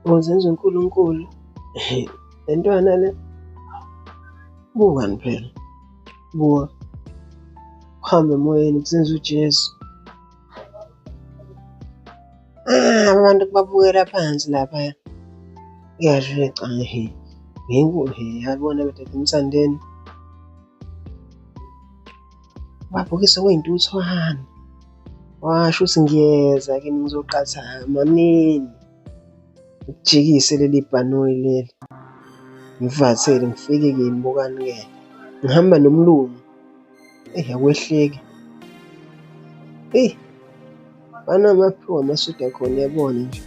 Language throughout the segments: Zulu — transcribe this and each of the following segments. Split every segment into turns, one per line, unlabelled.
Uzenza uNkulunkulu. Le ntwana le, bukani phela, buka, uhambe emoyeni kusenza uJesu. Abantu kubabukela phansi laphaya. Kuyadlula cha ngenkulu yabona bethatha emsandeni. Babukisa kwey'ntuthwane. Washo ukuthi ngiyeza kini ngizoqathama nini. Ukujikise leli bhanoyi leli. Ngivathele ngifike kini bukani-ke. Ngihamba nomlungu. Akwehleki. Banamaphiwo amasudu akhona uyabona nje.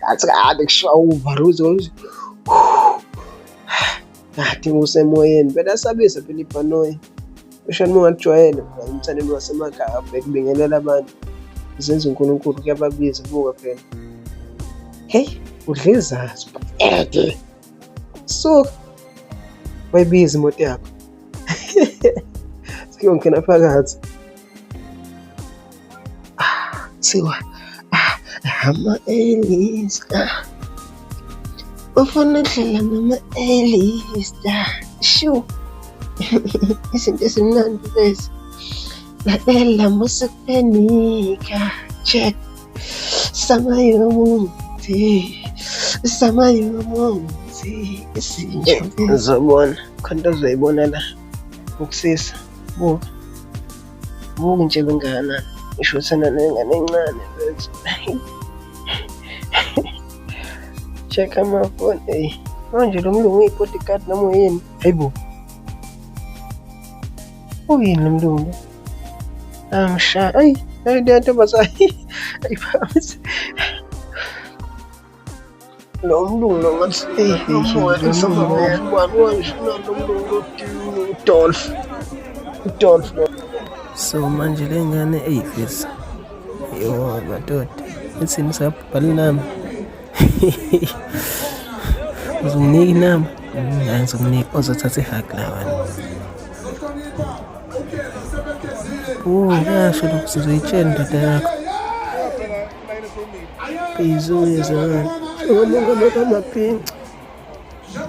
Athi kade kushiwa uvaruzo. Kade usemoyeni. Phela asabisa phela ibhanoyi. Kusho noma ungajwayele umthandeni wasemakhaya bekubingelela abantu. Zenza uNkulunkulu kuyababiza buka phela. Udla izazi. Suka. Wayibiza imoto yakho. Sikuyongena phakathi. Thiwa ama-Elista. Ufuna ukudlala nama-Elista. Shu. Izinto ezimnandi lezi. Lalela musikupenika. Check. Samayumuthi. Izinto. Ngizobona. Khona uzoyibona la. Ukusisa. Buka. Buka nje bengakanani. Ngisho thina nengane encane lethu. Check amafoni. Manje lo mlungu uyi-bodyguard noma uyini? Hayibo. Uyini lo mlungu? Amsha. Le ntombazane. Ayiphakamisa. Lo mlungu lo ngathi Dolph. So manje le ngane eyifisa. Yo madoda. Ensini sabhala nami. Uzunginiki inamba? Ngizomnika ozothatha ihaki lawana. Ngasho lokhu sizoyitshela indoda yakho. Izuyezana. Ngoba lokho amaphinca.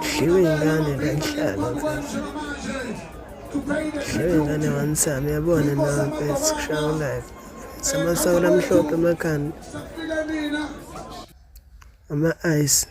Dliwe ingane la ihlala mfethu. Dliwe ingane wansami yabona nawe mfethu kushaya live. Samasawula amhlophe emakhanda. Ama-ice.